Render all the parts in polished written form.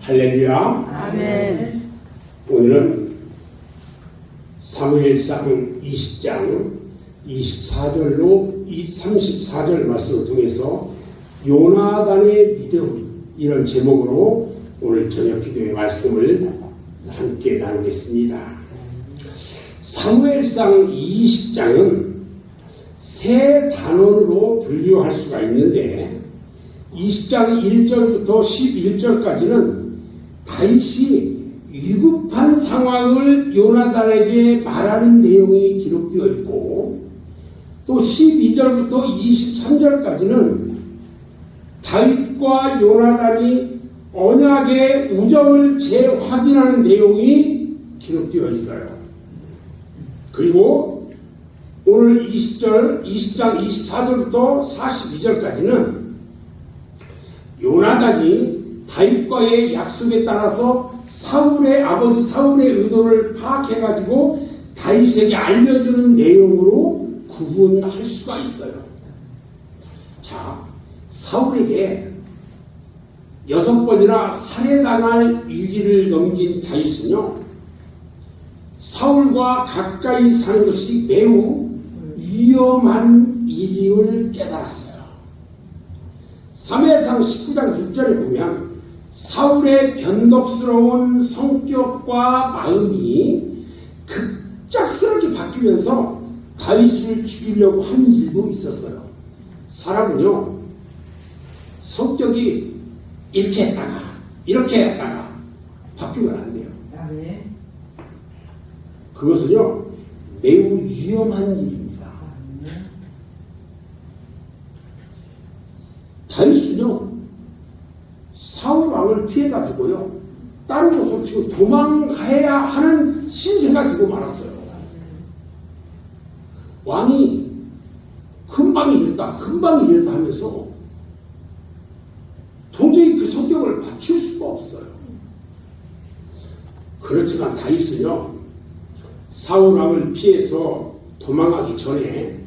할렐루야. 아멘. 오늘은 사무엘상 20장 24절로 34절 말씀을 통해서 요나단의 믿음, 이런 제목으로 오늘 저녁 기도의 말씀을 함께 나누겠습니다. 사무엘상 20장은 세 단원으로 분류할 수가 있는데 20장 1절부터 11절까지는 다윗이 위급한 상황을 요나단에게 말하는 내용이 기록되어 있고, 또 12절부터 23절까지는 다윗과 요나단이 언약의 우정을 재확인하는 내용이 기록되어 있어요. 그리고 오늘 20장 24절부터 42절까지는 요나단이 다윗과의 약속에 따라서 아버지 사울의 의도를 파악해가지고 다윗에게 알려주는 내용으로 구분할 수가 있어요. 자, 사울에게 6번이나 살해당할 위기를 넘긴 다윗은요, 사울과 가까이 사는 것이 매우 위험한 일임을 깨달았어요. 사무엘상 19장 6절에 보면 사울의 변덕스러운 성격과 마음이 급작스럽게 바뀌면서 다윗을 죽이려고 한 일도 있었어요. 사람은요, 성격이 이렇게 했다가 이렇게 했다가 바뀌면 안 돼요. 그것은요, 매우 위험한 일입니다. 다윗은요, 사울 왕을 피해가지고요, 다른 곳으로 치고 도망가야 하는 신세가 되고 말았어요. 왕이 금방 이랬다 하면서 도저히 그 성격을 맞출 수가 없어요. 그렇지만 다윗은요, 사울 왕을 피해서 도망가기 전에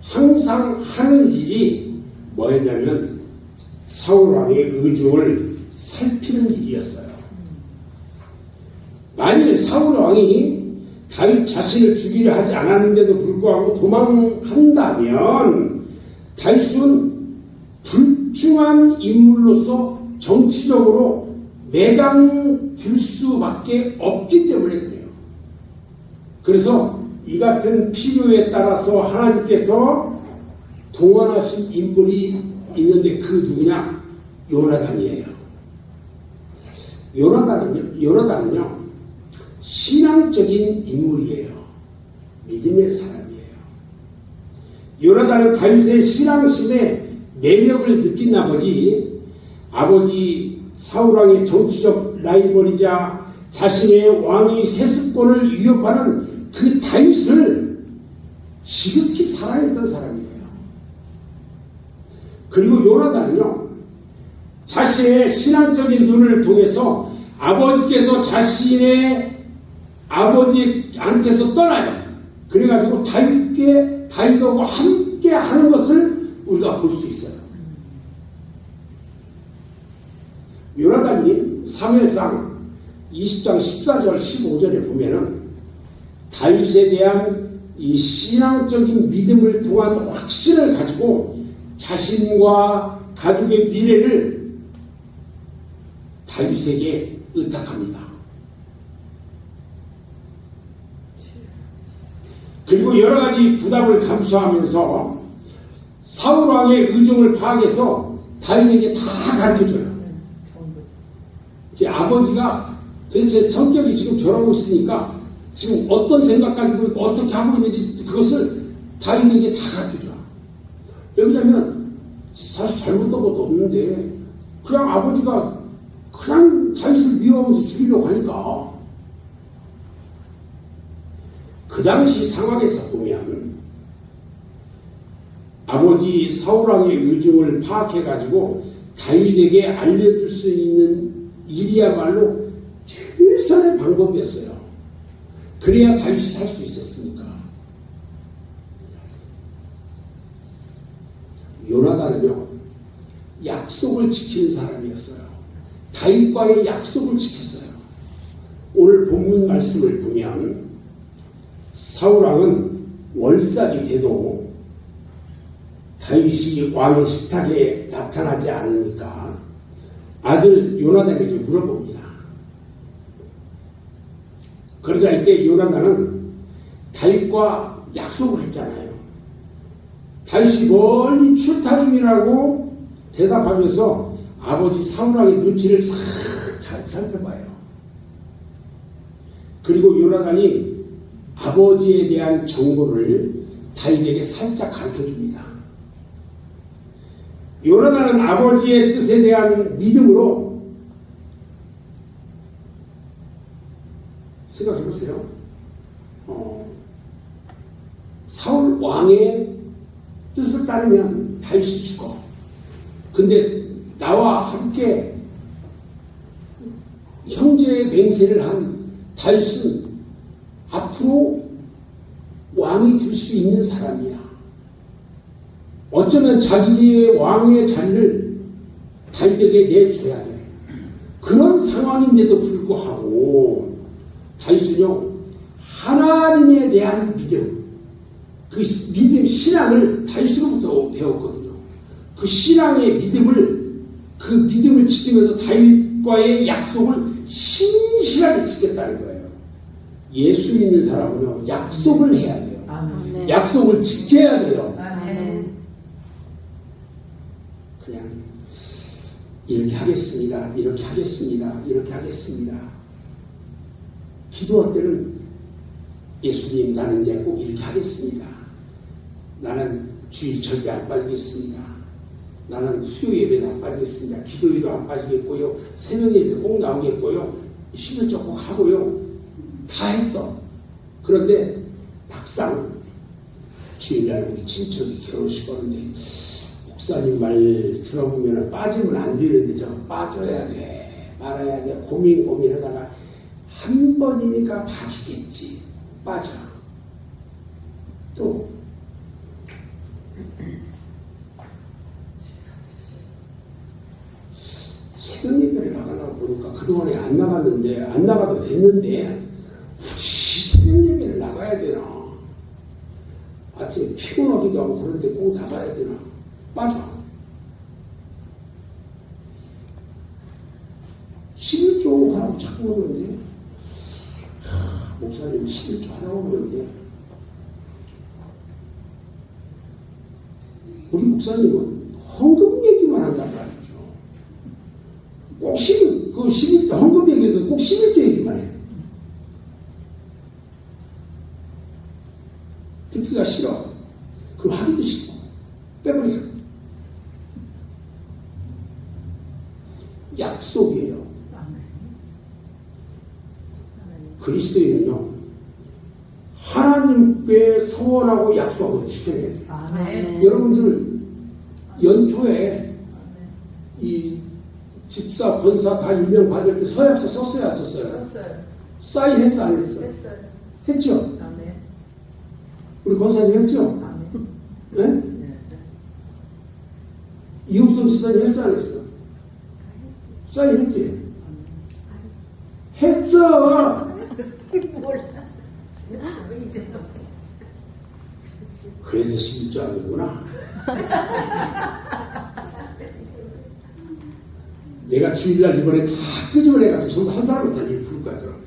항상 하는 일이 뭐였냐면 사울 왕의 의중을 살피는 일이었어요. 만일 사울 왕이 다윗 자신을 죽이려 하지 않았는데도 불구하고 도망간다면 다윗은 불중한 인물로서 정치적으로 매장될 수밖에 없기 때문에 그래요. 그래서 이 같은 필요에 따라서 하나님께서 동원하신 인물이 있는데 그 누구냐? 요나단이에요. 요나단은요, 신앙적인 인물이에요. 믿음의 사람이에요. 요나단은 다윗의 신앙심에 매력을 느낀 나머지 아버지 사울왕의 정치적 라이벌이자 자신의 왕위 세습권을 위협하는 그 다윗을 지극히 사랑했던 사람이에요. 그리고 요나단은요, 자신의 신앙적인 눈을 통해서 아버지께서 아버지한테서 떠나요. 그래가지고 다윗하고 함께 하는 것을 우리가 볼 수 있어요. 요나단이 사무엘상 20장 14절 15절에 보면은 다윗에 대한 이 신앙적인 믿음을 통한 확신을 가지고 자신과 가족의 미래를 다윗에게 의탁합니다. 그리고 여러 가지 부담을 감수하면서 사울 왕의 의중을 파악해서 다윗에게 다 가르쳐줘요. 아버지가 도대체 성격이 지금 저러고 있으니까 지금 어떤 생각 가지고 있고 어떻게 하고 있는지 그것을 다윗에게 다 가르쳐줘. 왜냐하면 사실 잘못한 것도 없는데 그냥 아버지가 그냥 다윗을 미워하면서 죽이려고 하니까. 그 당시 상황에서 보면 아버지 사울왕의 의중을 파악해가지고 다윗에게 알려줄 수 있는 일이야말로 최선의 방법이었어요. 그래야 다윗이 살 수 있었으니까. 요나단은요, 약속을 지키는 사람이었어요. 다윗과의 약속을 지켰어요. 오늘 본문 말씀을 보면 사울왕은 월삭이 돼도 다윗이 왕의 식탁에 나타나지 않으니까 아들 요나단에게 물어봅니다. 그러자 이때 요나단은 다윗과 약속을 했잖아요. 다윗이 멀리 출타 중이라고 대답하면서 아버지 사울왕의 눈치를 싹 잘 살펴봐요. 그리고 요나단이 아버지에 대한 정보를 다윗에게 살짝 가르쳐줍니다. 요나단은 아버지의 뜻에 대한 믿음으로 생각해보세요. 사울 왕의 뜻을 따르면 다윗이 죽어. 근데 나와 함께 형제의 맹세를 한 다윗은 앞으로 왕이 될 수 있는 사람이야. 어쩌면 자기의 왕의 자리를 다윗에게 내줘야 돼. 그런 상황인데도 불구하고 다윗은요, 하나님에 대한 믿음, 그 믿음, 신앙을 다윗으로부터 배웠거든요. 그 신앙의 믿음을, 그 믿음을 지키면서 다윗과의 약속을 신실하게 지켰다는 거예요. 예수 믿는 사람은요, 약속을 해야 돼요. 아멘. 약속을 지켜야 돼요. 아멘. 그냥 이렇게 하겠습니다. 이렇게 하겠습니다. 이렇게 하겠습니다. 기도할 때는 예수님, 나는 이제 꼭 이렇게 하겠습니다. 나는 주일 절대 안 빠지겠습니다. 나는 수요 예배도 안 빠지겠습니다. 기도회도 안 빠지겠고요. 새벽 예배 꼭 나오겠고요. 11조 꼭 하고요. 다 했어. 그런데 막상 주일날 우리 친척이 결혼식 하는데 목사님 말 들어보면 빠지면 안 되는데 저 빠져야 돼, 말아야 돼, 고민하다가 한 번이니까 봐주겠지. 빠져. 또 새벽 예배를 나가려고 보니까 그동안에 안 나갔는데, 안 나가도 됐는데 굳이 새벽 예배를 나가야 되나? 아침에 피곤하기도 하고 그런데 꼭 나가야 되나? 빠져. 11조 하라고 자꾸 그러는데, 목사님 11조 하라고 그러는데, 우리 목사님은 헌금 얘기만 한단 말이죠. 꼭 11조, 헌금 얘기도 꼭 11조 얘기만 해. 듣기가 싫어. 그럼 하기도 싫어. 빼버려. 약속이에요. 그리스도인은요, 하나님께 서원하고 약속하고 지켜야 돼요. 아멘. 여러분들 연초에 이 집사, 권사 다 임명 받을 때 서약서 썼어요, 안 썼어요? 썼어요. 사인했어, 안 했어? 했어요. 했죠? 아멘. 우리 권사님 했죠? 아멘. 네? 네. 이용성 집사님 했어, 안 했어? 사인했지? 했어! 그래서 11조 아니구나. 내가 주일날 이번에 다 끄집어내가지고 전부 한 사람을 살리게 부를 거야, 그럼.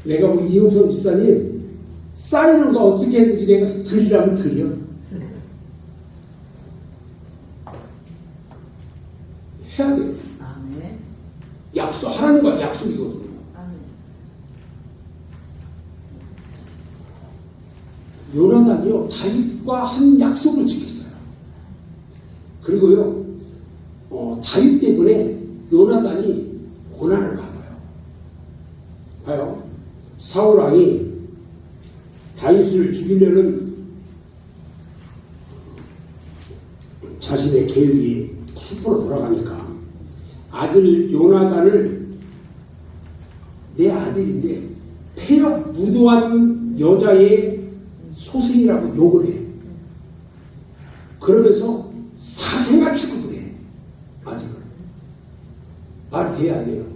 내가 우리 이용성 집사님 쌓이는 거 어떻게 했는지 내가 그리라면 그려. 해야 돼. 아멘. 약속, 하나님과 약속이거든요. 아멘. 요나단이요, 다윗과 한 약속을 지켰어요. 그리고요, 다윗 때문에 요나단이 고난을 받아요. 봐요. 사울왕이 다윗을 죽이려는 자신의 계획이 숲으로 돌아가니까 아들 요나단을, 내 아들인데 폐역 무도한 여자의 소생이라고 욕을 해. 그러면서 사생아 취급을 해. 아직은. 말이 돼야 돼요.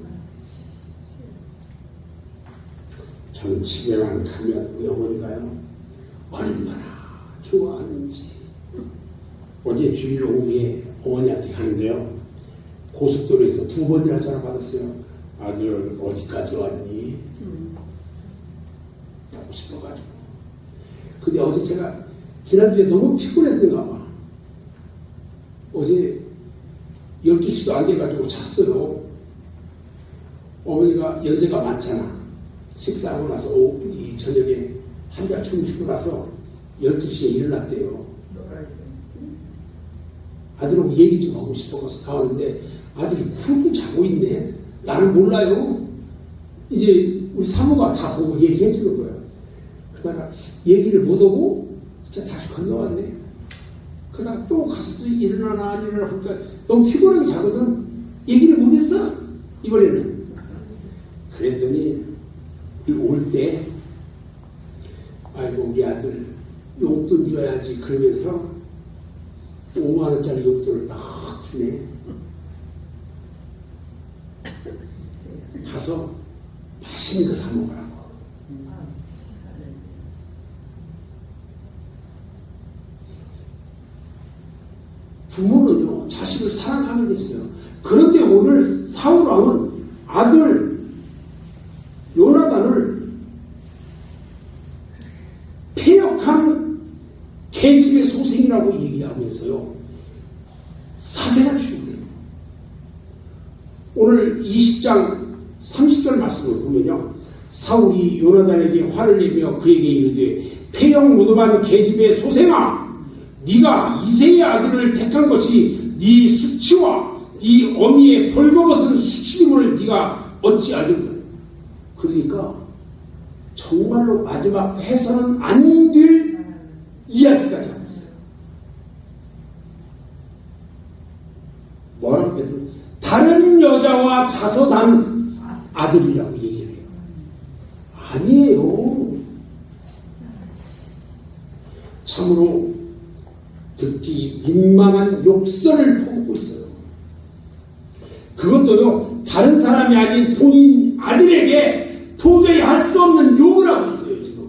저는 집에만 가면 우리 어머니가요, 얼마나 좋아하는지. 어제 주일 오후에 어머니한테 가는데요, 고속도로에서 2번이나 전화 받았어요. 아들 어디까지 왔니? 보고 싶어가지고. 근데 어제 제가 지난주에 너무 피곤했는가 봐. 어제 12시도 안 돼가지고 잤어요. 어머니가 연세가 많잖아. 식사하고 나서 이 저녁에 한잔 주무시고 나서 12시에 일어났대요. 아들하고 얘기 좀 하고 싶어서 나왔는데 아들이 쿵쿵 자고 있네. 나는 몰라요. 이제 우리 사모가 다 보고 얘기해 주는 거예요. 그러다가 얘기를 못하고 다시 건너왔네. 그러다가 또 가서 또 일어나나 안 일어나나 보니까 너무 피곤하게 자거든. 얘기를 못했어 이번에는. 그랬더니 올 때 아이고 우리 아들 용돈 줘야지 그러면서 5만원짜리 용돈을 딱 주네. 가서 맛있는 거 사 먹으라고. 부모는요 자식을 사랑하게 돼 있어요. 그런데 오늘 사울왕은 아들 요나단을 패역한 계집의 소생이라고 얘기하면서요 사생아 취급을 해요. 오늘 20장 30절 말씀을 보면요, 사울이 요나단에게 화를 내며 그에게 이르되 패역 무덤한 계집의 소생아, 네가 이새의 아들을 택한 것이 네 수치와 네 어미의 벌거벗은 수치임을 네가 어찌 알겠느냐. 그러니까 정말로 마지막 해서는 안 될 이야기까지 하고 있어요. 뭐라고 해도 다른 여자와 자서난 아들이라고 얘기를 해요. 아니에요. 참으로 듣기 민망한 욕설을 퍼붓고 있어요. 그것도요 다른 사람이 아닌 본인 아들에게 도저히 할 수 없는 욕을 하고 있어요. 지금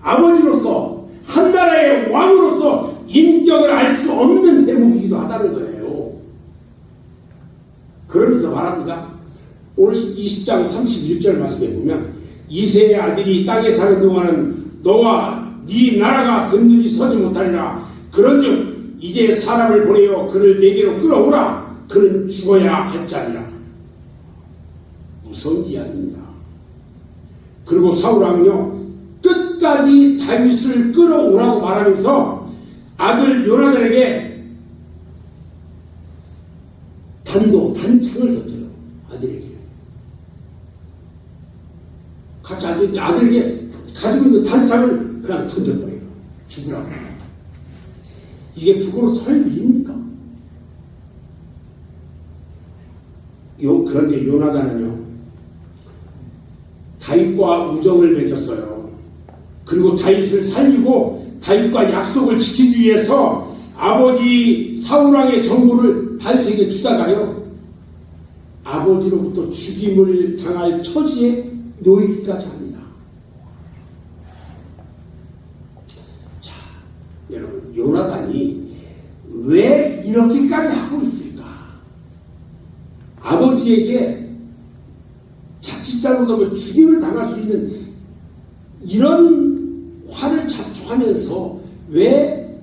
아버지로서 한 나라의 왕으로서 인격을 알 수 없는 대목이기도 하다는 거예요. 그러면서 말합니다. 오늘 20장 31절 말씀에 보면 이새의 아들이 땅에 사는 동안은 너와 네 나라가 든든히 서지 못하리라. 그런즉 이제 사람을 보내어 그를 내게로 끌어오라. 그는 죽어야 할 자니라. 무서운 이야기입니다. 그리고 사울왕은요 끝까지 다윗을 끌어오라고 말하면서 아들 요나단에게 단창을 던져요. 아들에게 같이 앉아있는데 아들에게 가지고 있는 단창을 그냥 던져버려요. 죽으라고. 이게 북으로 설 일입니까? 그런데 요나단은요 다윗과 우정을 맺었어요. 그리고 다윗을 살리고 다윗과 약속을 지키기 위해서 아버지 사울왕의 정보를 다윗에게 주다가요 아버지로부터 죽임을 당할 처지에 놓이기까지 합니다. 자, 여러분 요나단이 왜 이렇게까지 하고 있을까? 아버지에게 자칫 잘못하면 죽임을 당할 수 있는 이런 화를 자초하면서 왜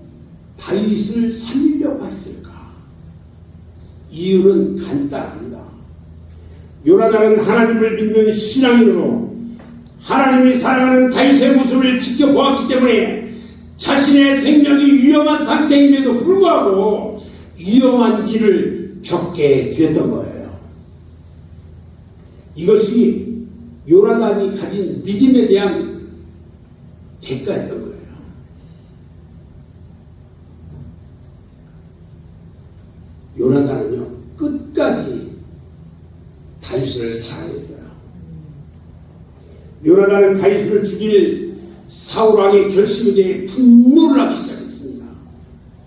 다윗을 살리려고 했을까? 이유는 간단합니다. 요나단은 하나님을 믿는 신앙인으로 하나님이 사랑하는 다윗의 모습을 지켜보았기 때문에 자신의 생명이 위험한 상태임에도 불구하고 위험한 일을 겪게 되었던 거예요. 이것이 요나단이 가진 믿음에 대한 대가였던 거예요. 요나단은요 끝까지 다윗을 사랑했어요. 요나단은 다윗을 죽일 사울왕의 결심에 대해 분노를 하기 시작했습니다.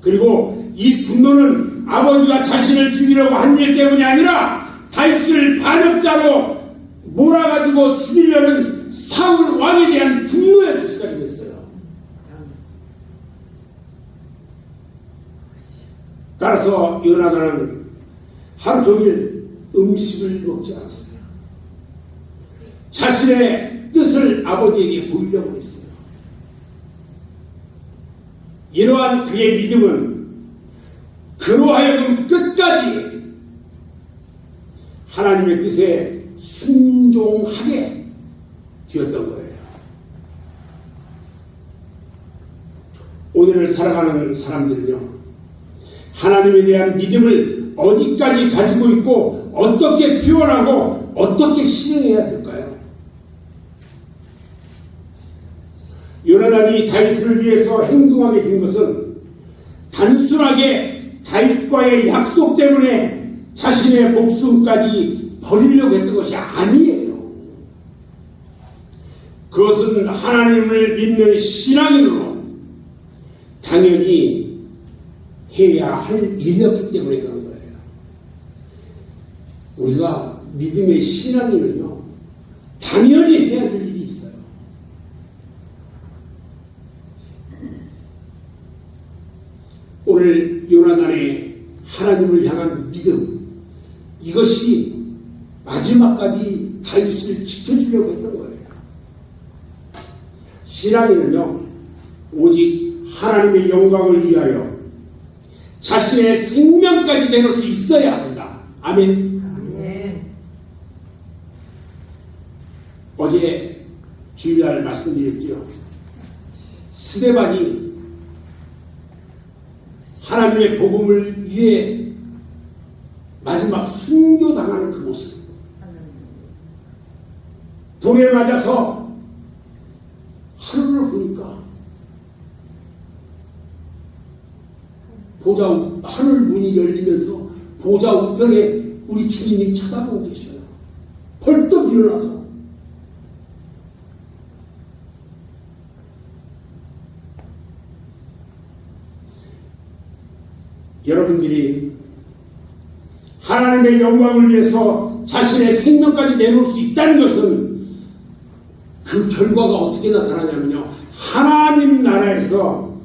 그리고 이 분노는 아버지가 자신을 죽이려고 한 일 때문이 아니라 다윗을 반역자로 몰아가지고 죽이려는 사울 왕에 대한 분노에서 시작이 됐어요. 따라서 요나단은 하루 종일 음식을 먹지 않았어요. 자신의 뜻을 아버지에게 보이려고 했어요. 이러한 그의 믿음은 그로 하여금 끝까지 하나님의 뜻에 순종하게 되었던 거예요. 오늘을 살아가는 사람들은요, 하나님에 대한 믿음을 어디까지 가지고 있고 어떻게 표현하고 어떻게 실행해야 될까요? 요나단이 다윗을 위해서 행동하게 된 것은 단순하게 다윗과의 약속 때문에 자신의 목숨까지 버리려고 했던 것이 아니에요. 그것은 하나님을 믿는 신앙인으로 당연히 해야 할 일이었기 때문에 그런 거예요. 우리가 믿음의 신앙인은요, 당연히 해야 될 일이 있어요. 오늘 요나단의 하나님을 향한 믿음, 이것이 마지막까지 다윗을 지켜주려고 했던 거예요. 신앙인은요, 오직 하나님의 영광을 위하여 자신의 생명까지 내놓을 수 있어야 합니다. 아멘. 아멘. 어제 주일날 말씀드렸죠. 스데반이 하나님의 복음을 위해 마지막 순교당하는 그 모습, 돌에 맞아서 하늘을 보니까 하늘 문이 열리면서 보좌 우편에 우리 주님이 쳐다보고 계셔요. 벌떡 일어나서 여러분들이 하나님의 영광을 위해서 자신의 생명까지 내놓을 수 있다는 것은 그 결과가 어떻게 나타나냐면요, 하나님 나라에서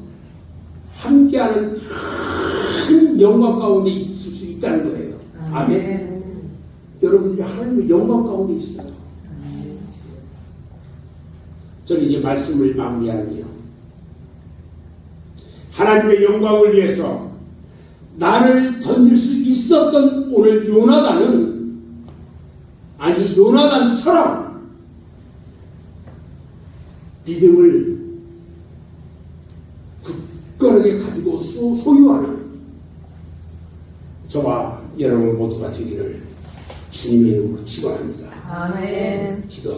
함께하는 큰 영광 가운데 있을 수 있다는 거예요. 아멘. 여러분들이 하나님의 영광 가운데 있어요. 저는 이제 말씀을 마무리하는데요, 하나님의 영광을 위해서 나를 던질 수 있었던 오늘 요나단처럼 믿음을 굳건하게 가지고 소유하는 저와 여러분 모두가 되기를 주님의 이름으로 축원합니다. 아멘. 기도.